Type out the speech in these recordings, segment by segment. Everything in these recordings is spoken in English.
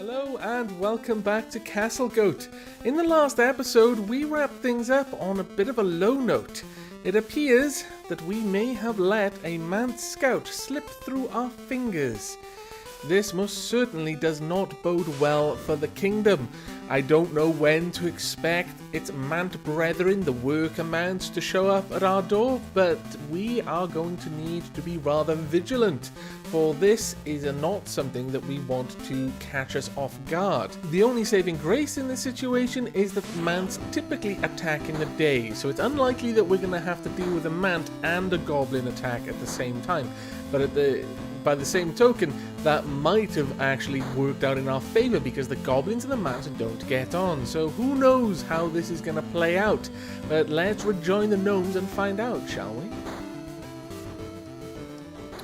Hello and welcome back to Castlegoat. In the last episode, we wrapped things up on a bit of a low note. It appears that we may have let a manned scout slip through our fingers. This most certainly does not bode well for the kingdom. I don't know when to expect its manned brethren, the worker mands, to show up at our door, but we are going to need to be rather vigilant, for this is not something that we want to catch us off guard. The only saving grace in this situation is that mants typically attack in the day, so it's unlikely that we're going to have to deal with a mant and a goblin attack at the same time, but by the same token, that might have actually worked out in our favour because the goblins and the mants don't get on. So who knows how this is going to play out. But let's rejoin the gnomes and find out, shall we?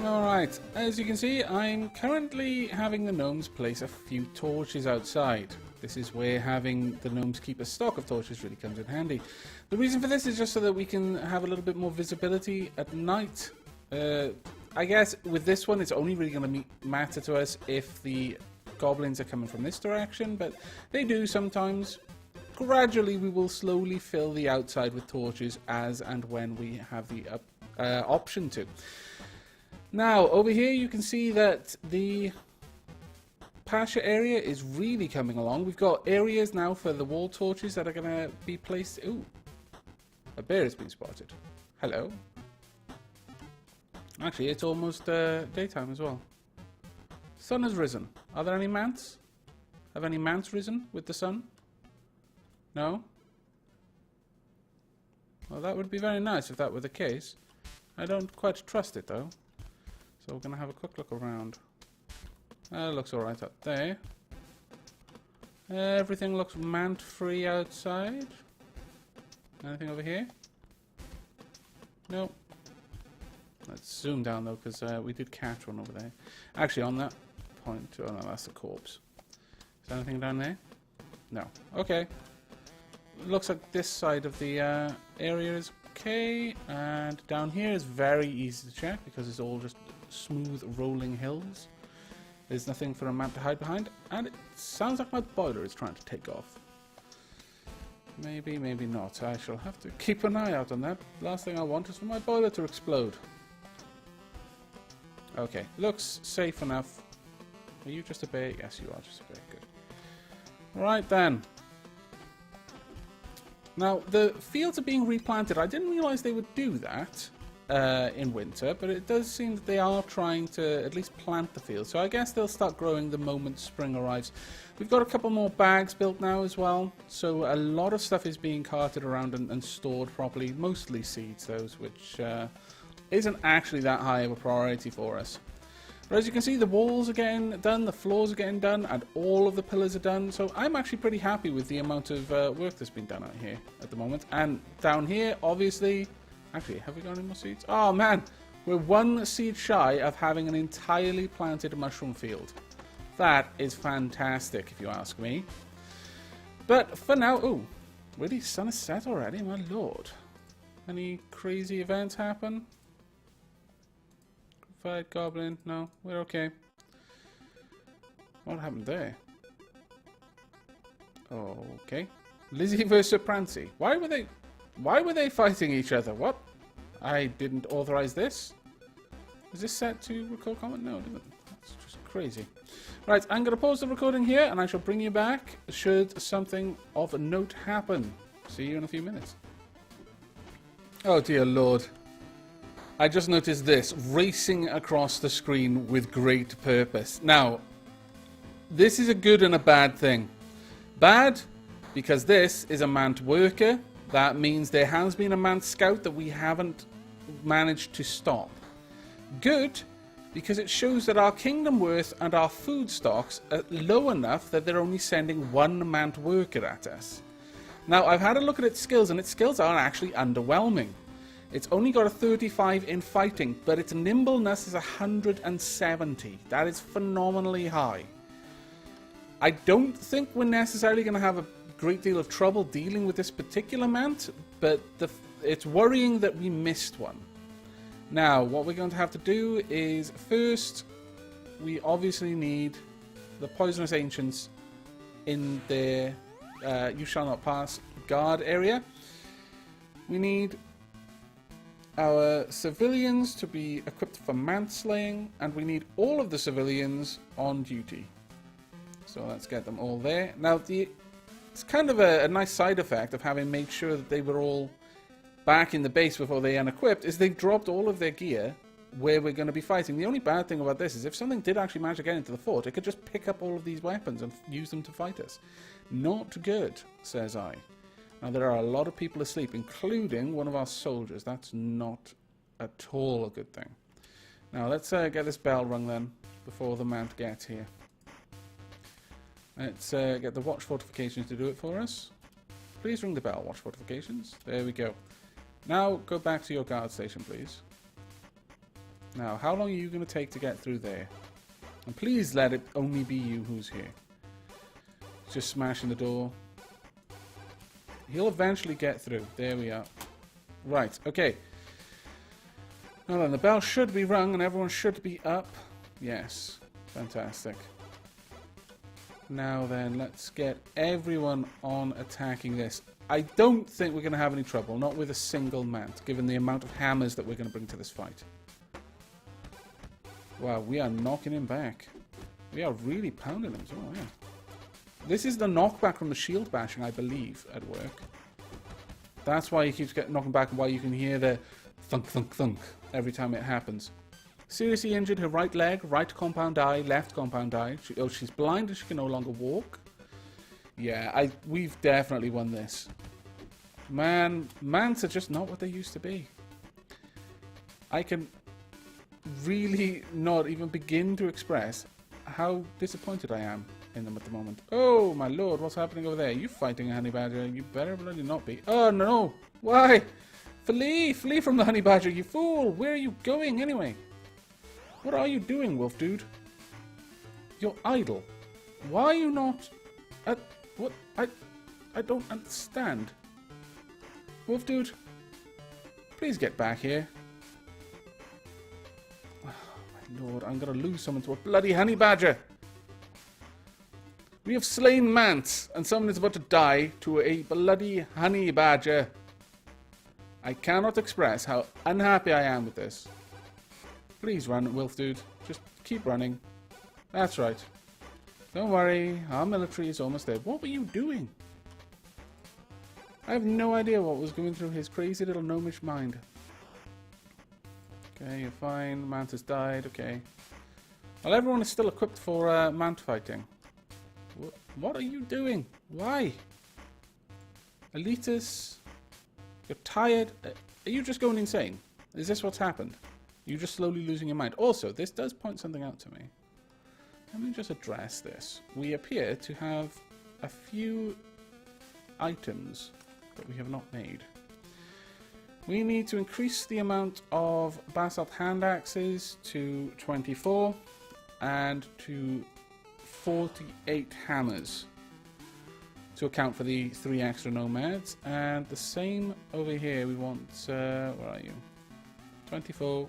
Alright, as you can see, I'm currently having the gnomes place a few torches outside. This is where having the gnomes keep a stock of torches really comes in handy. The reason for this is just so that we can have a little bit more visibility at night. I guess with this one, it's only really going to matter to us if the goblins are coming from this direction, but they do sometimes. Gradually, we will slowly fill the outside with torches as and when we have the option to. Now, over here, you can see that the pasture area is really coming along. We've got areas now for the wall torches that are going to be placed. Ooh, a bear has been spotted. Hello. Actually, it's almost daytime as well. Sun has risen. Are there any mants? Have any mants risen with the sun? No? Well, that would be very nice if that were the case. I don't quite trust it, though. So we're going to have a quick look around. It looks alright up there. Everything looks mant-free outside. Anything over here? Nope. Let's zoom down though, because we did catch one over there. Actually, on that point, oh no, that's the corpse. Is there anything down there? No. Okay. Looks like this side of the area is okay, and down here is very easy to check because it's all just smooth rolling hills. There's nothing for a map to hide behind, and it sounds like my boiler is trying to take off. Maybe, maybe not. I shall have to keep an eye out on that. Last thing I want is for my boiler to explode. Okay, looks safe enough. Are you just a bear? Yes, you are just a bear. Good. Right then. Now, the fields are being replanted. I didn't realise they would do that in winter, but it does seem that they are trying to at least plant the fields. So I guess they'll start growing the moment spring arrives. We've got a couple more bags built now as well. So a lot of stuff is being carted around and stored properly. Mostly seeds, those, which isn't actually that high of a priority for us. But as you can see, the walls are getting done, the floors are getting done, and all of the pillars are done. So I'm actually pretty happy with the amount of work that's been done out here at the moment. And down here, obviously... Actually, have we got any more seeds? Oh man, we're one seed shy of having an entirely planted mushroom field. That is fantastic, if you ask me. But for now... Ooh, really? Sun has set already? My lord. Any crazy events happen? Fight goblin? No, we're okay. What happened there? Okay. Lizzie versus Prancy. Why were they fighting each other? What? I didn't authorize this. Is this set to record comment? No, it didn't. That's just crazy. Right, I'm going to pause the recording here and I shall bring you back should something of note happen. See you in a few minutes. Oh dear lord. I just noticed this, racing across the screen with great purpose. Now, this is a good and a bad thing. Bad, because this is a mant worker. That means there has been a mant scout that we haven't managed to stop. Good, because it shows that our kingdom worth and our food stocks are low enough that they're only sending one mant worker at us. Now, I've had a look at its skills, and its skills are actually underwhelming. It's only got a 35 in fighting, but its nimbleness is 170. That is phenomenally high. I don't think we're necessarily going to have a great deal of trouble dealing with this particular mant, but it's worrying that we missed one. Now, what we're going to have to do is, first, we obviously need the poisonous ancients in their you shall not pass guard area. We need our civilians to be equipped for manslaying, and we need all of the civilians on duty. So let's get them all there. Now, it's kind of a nice side effect of having made sure that they were all back in the base before they unequipped, is they've dropped all of their gear where we're going to be fighting. The only bad thing about this is if something did actually manage to get into the fort, it could just pick up all of these weapons and use them to fight us. Not good, says I. Now, there are a lot of people asleep, including one of our soldiers. That's not at all a good thing. Now, let's get this bell rung then, before the mount gets here. Let's get the watch fortifications to do it for us. Please ring the bell, watch fortifications. There we go. Now, go back to your guard station, please. Now, how long are you going to take to get through there? And please let it only be you who's here. Just smashing the door. He'll eventually get through. There we are. Right, okay. Now then, the bell should be rung and everyone should be up. Yes, fantastic. Now then, let's get everyone on attacking this. I don't think we're going to have any trouble, not with a single mount, given the amount of hammers that we're going to bring to this fight. Wow, we are knocking him back. We are really pounding him. Oh, yeah. This is the knockback from the shield bashing, I believe, at work. That's why he keeps getting knocking back and why you can hear the thunk, thunk, thunk every time it happens. Seriously injured her right leg, right compound eye, left compound eye. She's blind and she can no longer walk. Yeah, we've definitely won this. Man, mans are just not what they used to be. I can really not even begin to express how disappointed I am in them at the moment. Oh, my lord, what's happening over there? You fighting a honey badger? You better bloody not be. Oh, no. Why? Flee! Flee from the honey badger, you fool! Where are you going, anyway? What are you doing, wolf dude? You're idle. Why are you not... what? I don't understand. Wolf dude, please get back here. Oh, my lord, I'm going to lose someone to a bloody honey badger. We have slain Mance, and someone is about to die to a bloody honey badger. I cannot express how unhappy I am with this. Please run, wolf dude. Just keep running. That's right. Don't worry, our military is almost there. What were you doing? I have no idea what was going through his crazy little gnomish mind. Okay, you're fine. Mant has died. Okay. Well, everyone is still equipped for mant fighting. What are you doing? Why? Elitus, you're tired. Are you just going insane? Is this what's happened? You're just slowly losing your mind. Also, this does point something out to me. Let me just address this. We appear to have a few items that we have not made. We need to increase the amount of basalt hand axes to 24 and to 48 hammers to account for the 3 extra nomads. And the same over here. We want, where are you? 24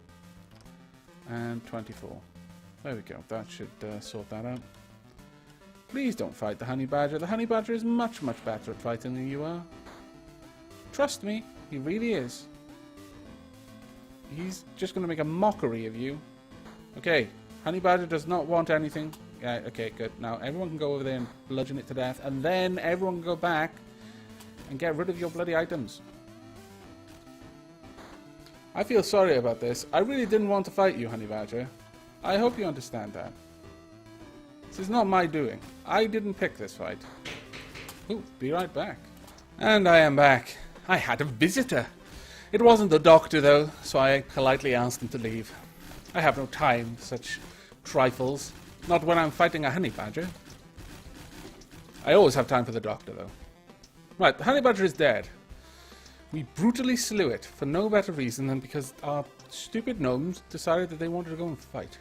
and 24. There we go. That should sort that out. Please don't fight the honey badger. The honey badger is much, much better at fighting than you are. Trust me, he really is. He's just going to make a mockery of you. Okay, honey badger does not want anything. Yeah, okay, good. Now everyone can go over there and bludgeon it to death, and then everyone can go back and get rid of your bloody items. I feel sorry about this. I really didn't want to fight you, honey badger. I hope you understand that. This is not my doing. I didn't pick this fight. Ooh, be right back. And I am back. I had a visitor. It wasn't the doctor, though, so I politely asked him to leave. I have no time for such trifles. Not when I'm fighting a honey badger. I always have time for the doctor, though. Right, the honey badger is dead. We brutally slew it for no better reason than because our stupid gnomes decided that they wanted to go and fight.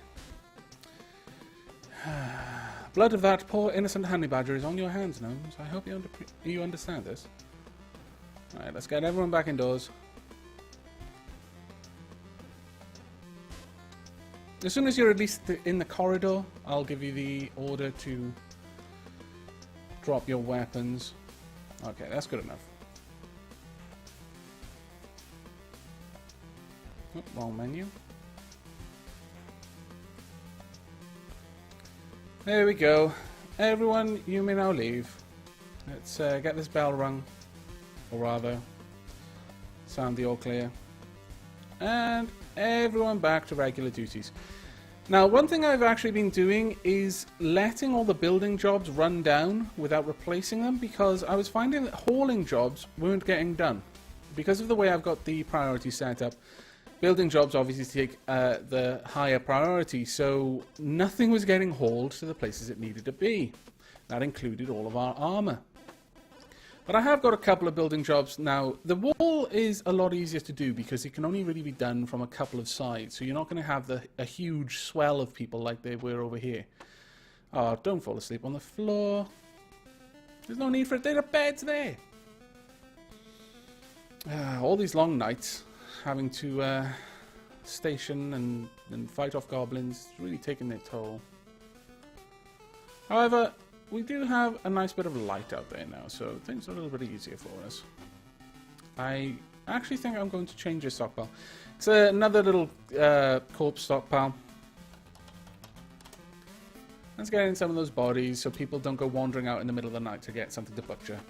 Blood of that poor innocent honey badger is on your hands, gnomes. I hope you understand this. Alright, let's get everyone back indoors. As soon as you're at least in the corridor, I'll give you the order to drop your weapons. Okay, that's good enough. Oh, wrong menu. There we go. Everyone, you may now leave. Let's get this bell rung. Or rather, sound the all clear. And everyone back to regular duties. Now, one thing I've actually been doing is letting all the building jobs run down without replacing them, because I was finding that hauling jobs weren't getting done. Because of the way I've got the priority set up, building jobs obviously take the higher priority, so nothing was getting hauled to the places it needed to be. That included all of our armor. But I have got a couple of building jobs now. The wall is a lot easier to do because it can only really be done from a couple of sides. So you're not going to have a huge swell of people like they were over here. Oh, don't fall asleep on the floor. There's no need for it. There are beds there. All these long nights having to station and fight off goblins. It's really taking their toll. However, we do have a nice bit of light out there now, so things are a little bit easier for us. I actually think I'm going to change this stockpile. It's another little corpse stockpile. Let's get in some of those bodies so people don't go wandering out in the middle of the night to get something to butcher.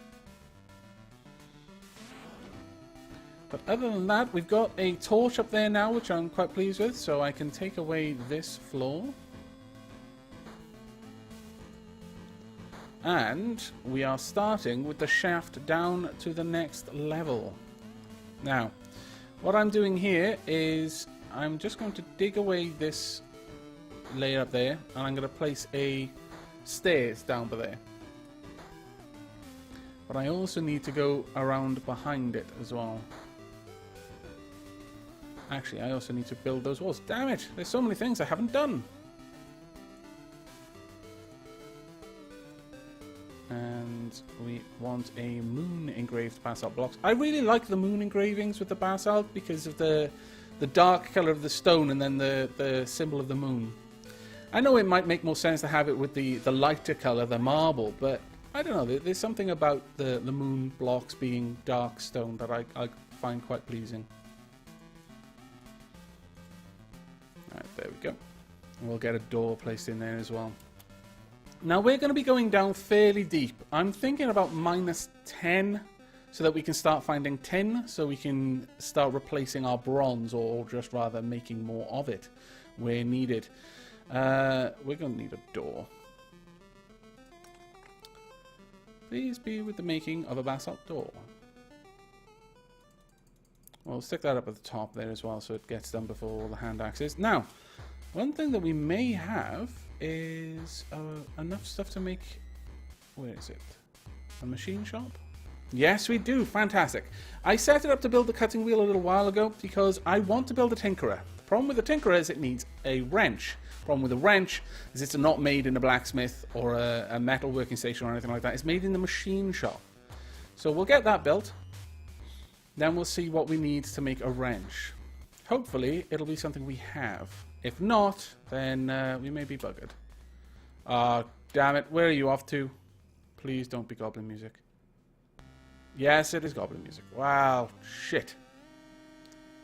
But other than that, we've got a torch up there now, which I'm quite pleased with, so I can take away this floor. And we are starting with the shaft down to the next level. Now, what I'm doing here is I'm just going to dig away this layer up there, and I'm going to place a stairs down by there. But I also need to go around behind it as well. Actually, I also need to build those walls. Damn it! There's so many things I haven't done. And we want a moon engraved basalt blocks. I really like the moon engravings with the basalt because of the dark colour of the stone and then the symbol of the moon. I know it might make more sense to have it with the lighter colour, the marble, but I don't know, there's something about the moon blocks being dark stone that I find quite pleasing. Alright, there we go. And we'll get a door placed in there as well. Now we're going to be going down fairly deep. I'm thinking about -10 so that we can start finding tin, so we can start replacing our bronze, or just rather making more of it where needed. We're going to need a door. Please be with the making of a basalt door. We'll stick that up at the top there as well so it gets done before all the hand axes. Now, one thing that we may have is enough stuff to make... Where is it? A machine shop? Yes, we do. Fantastic. I set it up to build the cutting wheel a little while ago because I want to build a tinkerer. The problem with the tinkerer is it needs a wrench. The problem with a wrench is it's not made in a blacksmith or a metal working station or anything like that. It's made in the machine shop. So we'll get that built. Then we'll see what we need to make a wrench. Hopefully, it'll be something we have. If not, then we may be buggered. Damn it. Where are you off to? Please don't be goblin music. Yes, it is goblin music. Wow. Shit.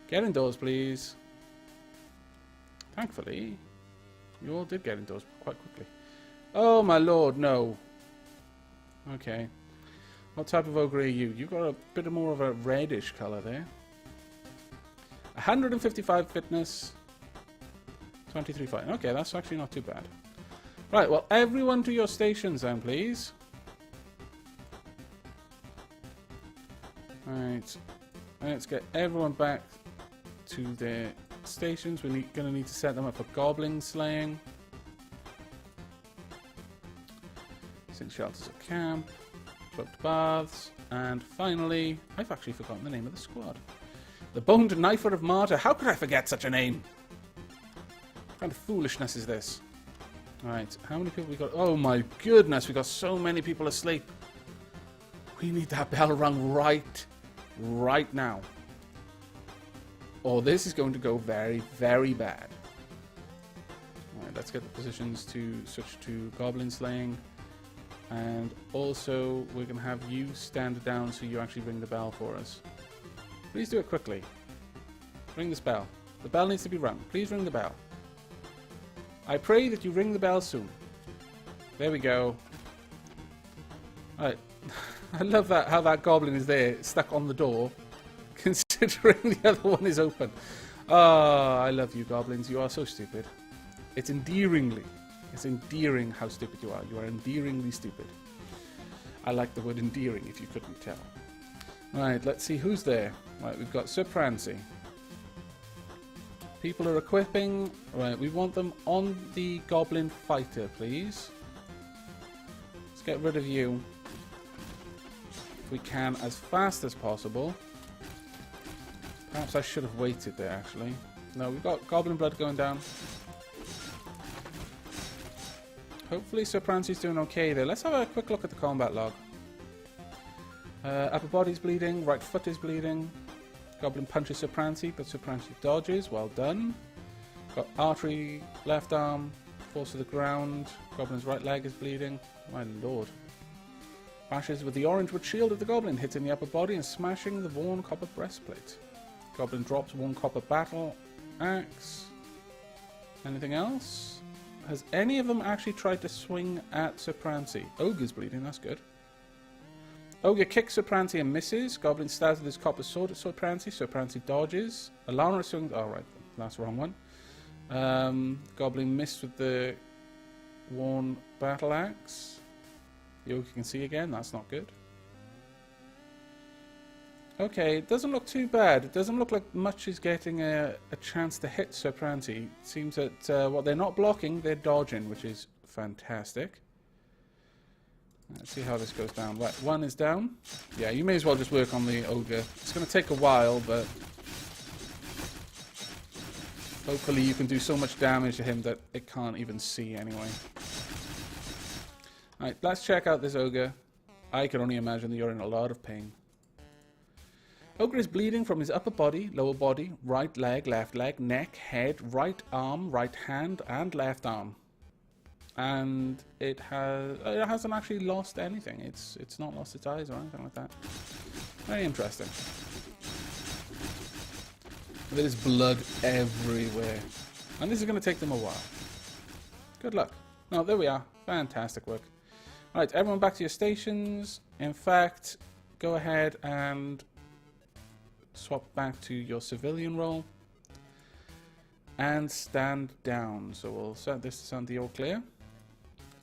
Get indoors, please. Thankfully, you all did get indoors quite quickly. Oh, my lord, no. Okay. What type of ogre are you? You've got a bit more of a reddish colour there. 155 fitness. 23 fighting. Okay, that's actually not too bad. Right, well, everyone to your stations then, please. Alright. Let's get everyone back to their stations. We're going to need to set them up for goblin slaying. Since shelters of camp. Cloaked baths. And finally, I've actually forgotten the name of the squad. The Boned Knifer of Martyr. How could I forget such a name? What kind of foolishness is this? Alright, how many people we got? Oh my goodness, we got so many people asleep. We need that bell rung right now. Or this is going to go very, very bad. let's get the positions to switch to goblin slaying. And also, we're going to have you stand down so you actually ring the bell for us. Please do it quickly. Ring this bell. The bell needs to be rung. Please ring the bell. I pray that you ring the bell soon. There we go. Alright. I love that, how that goblin is there, stuck on the door, considering the other one is open. Ah, I love you, goblins. You are so stupid. It's endearing how stupid you are. You are endearingly stupid. I like the word endearing, if you couldn't tell. Right, let's see who's there. Right, we've got Sir Prancy. People are equipping. Right, we want them on the goblin fighter, please. Let's get rid of you. If we can, as fast as possible. Perhaps I should have waited there, actually. No, we've got goblin blood going down. Hopefully Sir Prancy's doing okay there. Let's have a quick look at the combat log. Upper body's bleeding, right foot is bleeding. Goblin punches Sir Prancy, but Sir Prancy dodges. Well done. Got artery, left arm, falls to the ground. Goblin's right leg is bleeding. My lord. Bashes with the orange wood shield of the goblin, hitting the upper body and smashing the worn copper breastplate. Goblin drops one copper battle axe. Anything else? Has any of them actually tried to swing at Sir Prancy? Ogre's bleeding, that's good. Ogre kicks Sir Prancy and misses. Goblin stabs with his copper sword at Sir Prancy. Sir Prancy dodges. Alana swings. Oh, right. That's the wrong one. Goblin missed with the worn battle axe. The ogre can see again. That's not good. Okay, it doesn't look too bad. It doesn't look like much is getting a chance to hit Sir Prancy. It seems that what they're not blocking, they're dodging, which is fantastic. Let's see how this goes down. Right, one is down. Yeah, you may as well just work on the ogre. It's going to take a while, but hopefully you can do so much damage to him that it can't even see anyway. Alright, let's check out this ogre. I can only imagine that you're in a lot of pain. Ogre is bleeding from his upper body, lower body, right leg, left leg, neck, head, right arm, right hand, and left arm. And it hasn't actually lost anything. It's not lost its eyes or anything like that. Very interesting. There's blood everywhere. And this is going to take them a while. Good luck. No, there we are. Fantastic work. Alright, everyone back to your stations. In fact, go ahead and swap back to your civilian role. And stand down. So we'll set this to sound the all clear.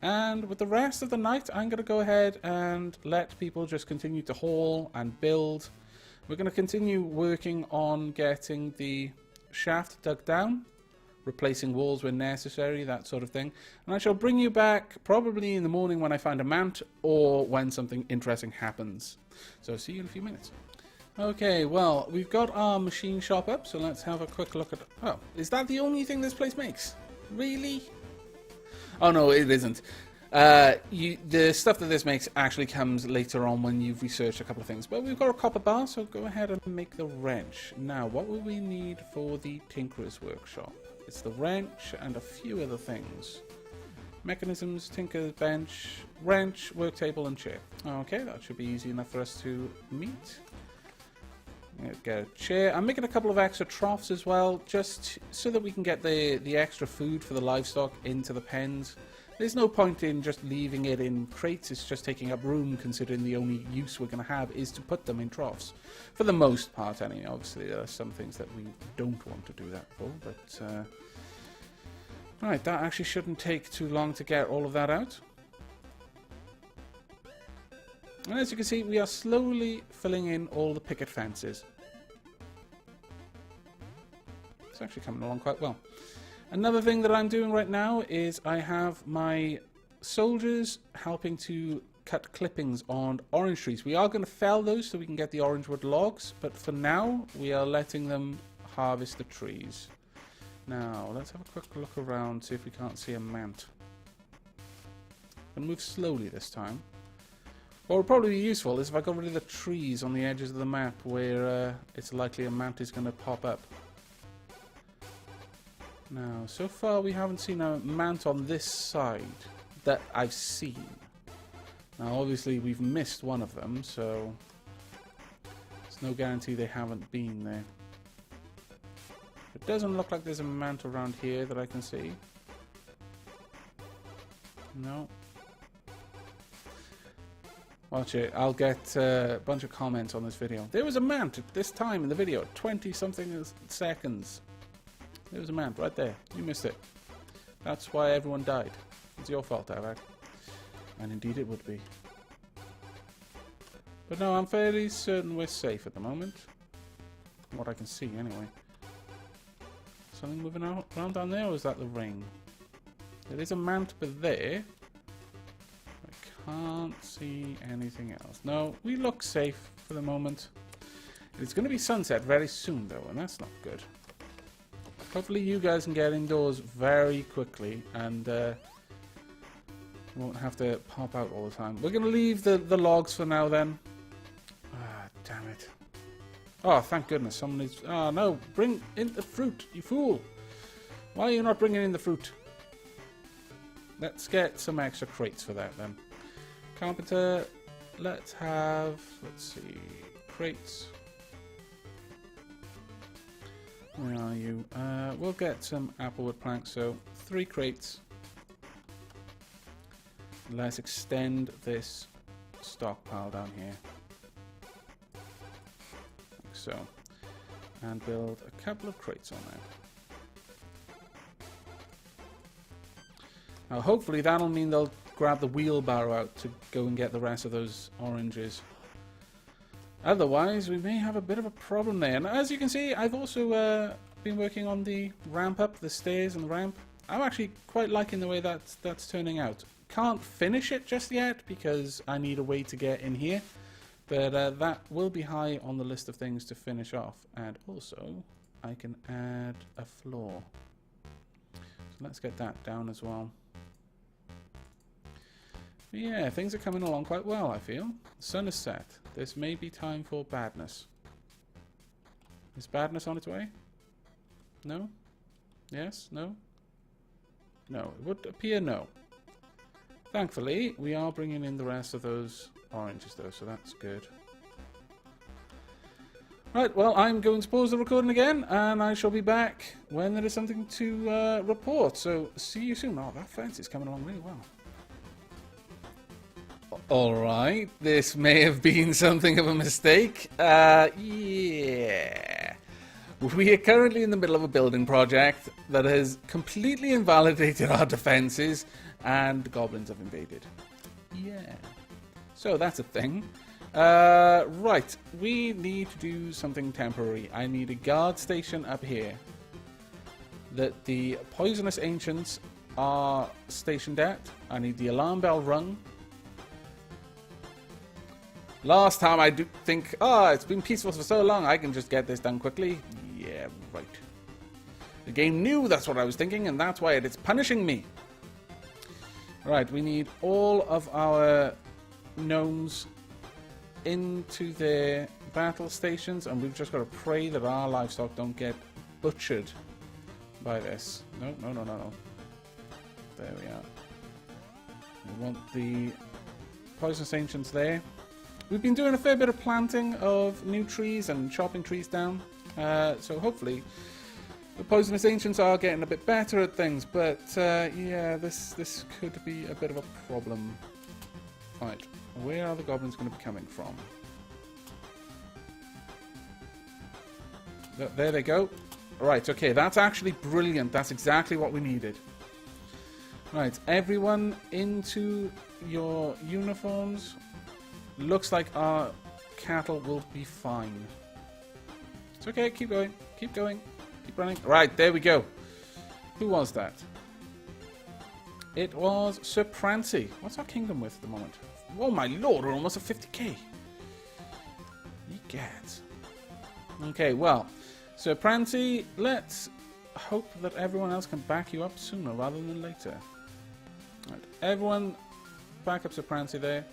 And with the rest of the night, I'm going to go ahead and let people just continue to haul and build. We're going to continue working on getting the shaft dug down, replacing walls when necessary, that sort of thing. And I shall bring you back probably in the morning when I find a mount or when something interesting happens. So see you in a few minutes. Okay, well, we've got our machine shop up, so let's have a quick look at... Oh, is that the only thing this place makes? Really? Oh no, it isn't. The stuff that this makes actually comes later on when you've researched a couple of things. But we've got a copper bar, so go ahead and make the wrench. Now, what will we need for the Tinkerer's Workshop? It's the wrench and a few other things. Mechanisms, Tinker's Bench, wrench, work table, and chair. Okay, that should be easy enough for us to meet. Get a chair. I'm making a couple of extra troughs as well, just so that we can get the extra food for the livestock into the pens. There's no point in just leaving it in crates. It's just taking up room, considering the only use we're going to have is to put them in troughs. For the most part, anyway. Obviously, there are some things that we don't want to do that for, but... Right, that actually shouldn't take too long to get all of that out. And as you can see, we are slowly filling in all the picket fences. It's actually coming along quite well. Another thing that I'm doing right now is I have my soldiers helping to cut clippings on orange trees. We are going to fell those so we can get the orange wood logs, but for now we are letting them harvest the trees. Now, let's have a quick look around, see if we can't see a mant. I'm going to move slowly this time. What would probably be useful is if I got rid of the trees on the edges of the map where it's likely a mant is going to pop up. Now, so far we haven't seen a mount on this side that I've seen. Now, obviously we've missed one of them, so there's no guarantee they haven't been there. It doesn't look like there's a mount around here that I can see. No. Watch it. I'll get a bunch of comments on this video. There was a mount at this time in the video. 20-something seconds. There was a mount right there. You missed it. That's why everyone died. It's your fault, Aavak. And indeed it would be. But no, I'm fairly certain we're safe at the moment. From what I can see, anyway. Something moving around down there, or is that the ring? There is a mount there. I can't see anything else. No, we look safe for the moment. It's going to be sunset very soon, though, and that's not good. Hopefully you guys can get indoors very quickly, and won't have to pop out all the time. We're going to leave the logs for now, then. Ah, damn it. Oh, thank goodness. Someone is... Oh, no. Bring in the fruit, you fool. Why are you not bringing in the fruit? Let's get some extra crates for that, then. Carpenter, let's have... Let's see... Crates. Where are you? We'll get some applewood planks, so 3 crates. Let's extend this stockpile down here. Like so. And build a couple of crates on there. Now hopefully that'll mean they'll grab the wheelbarrow out to go and get the rest of those oranges. Otherwise we may have a bit of a problem there. And as you can see, I've also been working on the ramp up, the stairs and the ramp. I'm actually quite liking the way that's turning out. Can't finish it just yet because I need a way to get in here. But that will be high on the list of things to finish off. And also, I can add a floor. So let's get that down as well. But yeah, things are coming along quite well, I feel. The sun is set. This may be time for badness. Is badness on its way? No? Yes? No? No. It would appear no. Thankfully, we are bringing in the rest of those oranges, though, so that's good. Right, well, I'm going to pause the recording again, and I shall be back when there is something to report. So, see you soon. Oh, that fence is coming along really well. Alright, this may have been something of a mistake. Yeah. We are currently in the middle of a building project that has completely invalidated our defenses, and goblins have invaded. Yeah. So that's a thing. Right, we need to do something temporary. I need a guard station up here that the poisonous ancients are stationed at. I need the alarm bell rung. Last time I do think, it's been peaceful for so long, I can just get this done quickly. Yeah, right. The game knew that's what I was thinking, and that's why it is punishing me. Right, we need all of our gnomes into their battle stations, and we've just got to pray that our livestock don't get butchered by this. No. There we are. We want the poisonous ancients there. We've been doing a fair bit of planting of new trees and chopping trees down, so hopefully the poisonous ancients are getting a bit better at things, but yeah, this could be a bit of a problem. Right, where are the goblins going to be coming from? There they go. Right, okay, that's actually brilliant. That's exactly what we needed. Right, everyone into your uniforms. Looks like our cattle will be fine. It's okay, keep going, keep running. Right, there we go. Who was that? It was Sir Prancy. What's our kingdom with at the moment? Oh my lord, we're almost at 50k. Egad. Okay, well, Sir Prancy, let's hope that everyone else can back you up sooner rather than later. Right, everyone back up Sir Prancy there.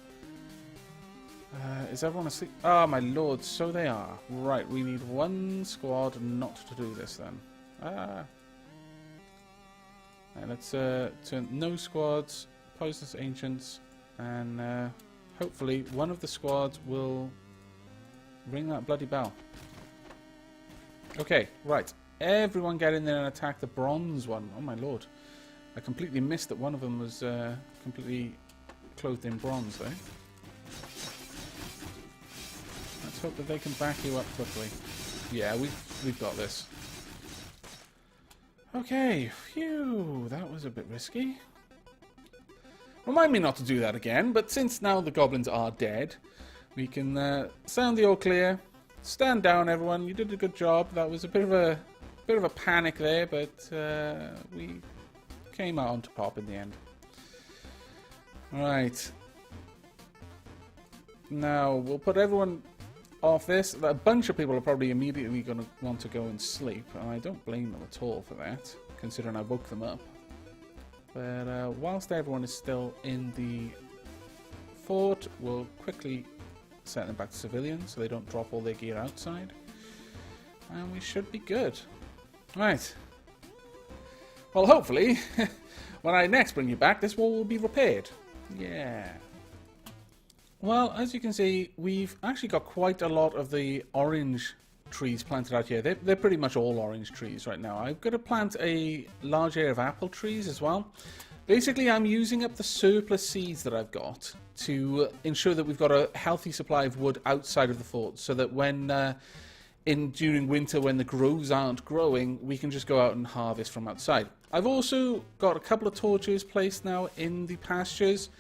Is everyone asleep? Oh my lord, so they are. Right, we need one squad not to do this then. And let's turn no squads, poisonous ancients, and hopefully one of the squads will ring that bloody bell. Okay, right. Everyone get in there and attack the bronze one. Oh my lord. I completely missed that one of them was completely clothed in bronze though. Let's hope that they can back you up quickly. Yeah, we've got this. Okay, phew, that was a bit risky. Remind me not to do that again, but since now the goblins are dead, we can sound the all clear. Stand down, everyone. You did a good job. That was a bit of a panic there, but we came out on top in the end. Right. Now we'll put everyone off this. A bunch of people are probably immediately going to want to go and sleep, and I don't blame them at all for that, considering I woke them up. But whilst everyone is still in the fort, we'll quickly set them back to civilians so they don't drop all their gear outside. And we should be good. Right. Well, hopefully, when I next bring you back, this wall will be repaired. Yeah. Well, as you can see, we've actually got quite a lot of the orange trees planted out here. They're pretty much all orange trees right now. I've got to plant a large area of apple trees as well. Basically, I'm using up the surplus seeds that I've got to ensure that we've got a healthy supply of wood outside of the fort, so that when during winter, when the groves aren't growing, we can just go out and harvest from outside. I've also got a couple of torches placed now in the pastures.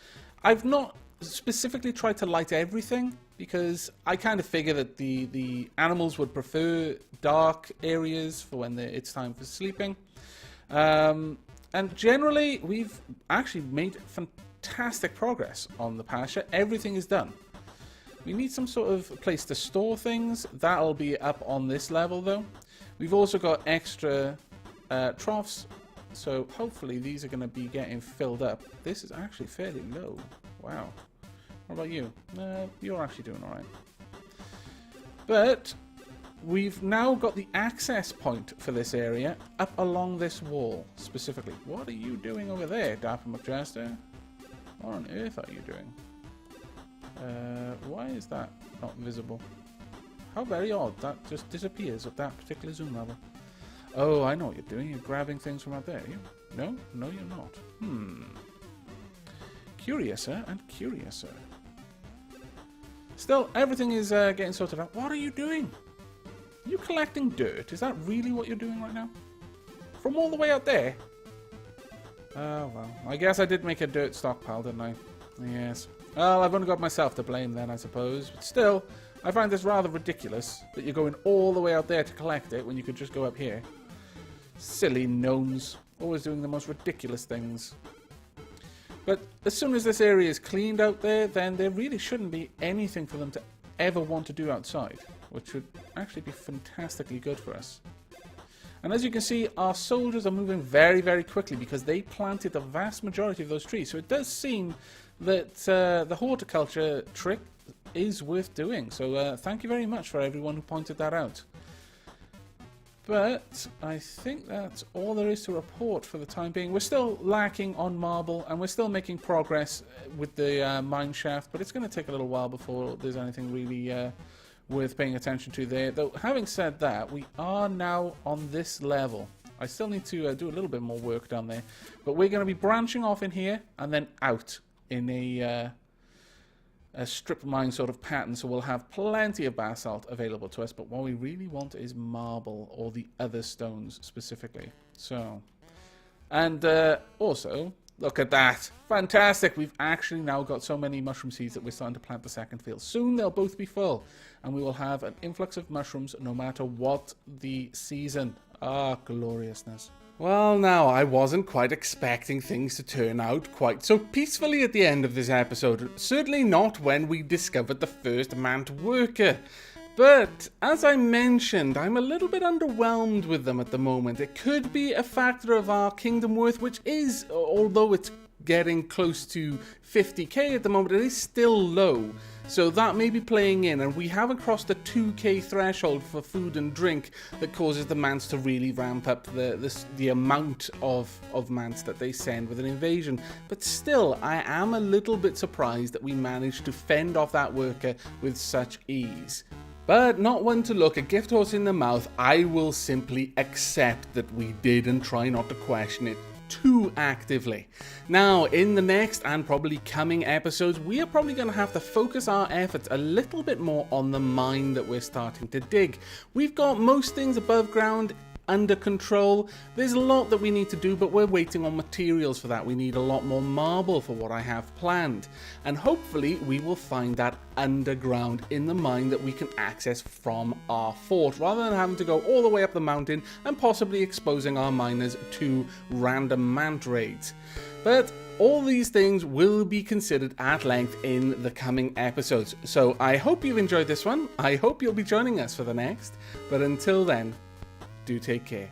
I've not specifically tried to light everything, because I kind of figure that the animals would prefer dark areas for when it's time for sleeping. And generally, we've actually made fantastic progress on the pasture. Everything is done. We need some sort of place to store things. That'll be up on this level, though. We've also got extra troughs, so hopefully these are going to be getting filled up. This is actually fairly low. Wow. What about you? You're actually doing all right. But we've now got the access point for this area up along this wall, specifically. What are you doing over there, Dapper McJaster? What on earth are you doing? Why is that not visible? How very odd. That just disappears at that particular zoom level. Oh, I know what you're doing. You're grabbing things from out there. No? No, you're not. Curiouser and curiouser. Still, everything is getting sorted out. What are you doing? Are you collecting dirt? Is that really what you're doing right now? From all the way out there? Oh, well. I guess I did make a dirt stockpile, didn't I? Yes. Well, I've only got myself to blame then, I suppose. But still, I find this rather ridiculous that you're going all the way out there to collect it when you could just go up here. Silly gnomes. Always doing the most ridiculous things. But as soon as this area is cleaned out there, then there really shouldn't be anything for them to ever want to do outside, which would actually be fantastically good for us. And as you can see, our soldiers are moving very, very quickly because they planted the vast majority of those trees. So it does seem that the horticulture trick is worth doing. So thank you very much for everyone who pointed that out. But I think that's all there is to report for the time being. We're still lacking on marble, and we're still making progress with the mine shaft, but it's going to take a little while before there's anything really worth paying attention to there. Though, having said that, we are now on this level. I still need to do a little bit more work down there, but we're going to be branching off in here and then out in a strip mine sort of pattern, so we'll have plenty of basalt available to us, but what we really want is marble, or the other stones specifically. So, and also, look at that. Fantastic. We've actually now got so many mushroom seeds that we're starting to plant the second field. Soon they'll both be full, and we will have an influx of mushrooms no matter what the season. Ah, gloriousness. Well, now, I wasn't quite expecting things to turn out quite so peacefully at the end of this episode. Certainly not when we discovered the first mant worker. But, as I mentioned, I'm a little bit underwhelmed with them at the moment. It could be a factor of our kingdom worth, which is, although it's getting close to 50k at the moment. It is still low, so that may be playing in, and we haven't crossed the 2k threshold for food and drink that causes the mants to really ramp up the amount of mants that they send with an invasion. But still, I am a little bit surprised that we managed to fend off that worker with such ease. But not one to look a gift horse in the mouth. I will simply accept that we did and try not to question it too actively. Now, in the next and probably coming episodes, we are probably going to have to focus our efforts a little bit more on the mine that we're starting to dig. We've got most things above ground under control. There's a lot that we need to do, but we're waiting on materials for that. We need a lot more marble for what I have planned, and hopefully we will find that underground in the mine that we can access from our fort, rather than having to go all the way up the mountain and possibly exposing our miners to random mant raids. But all these things will be considered at length in the coming episodes. So I hope you've enjoyed this one. I hope you'll be joining us for the next. But until then, do take care.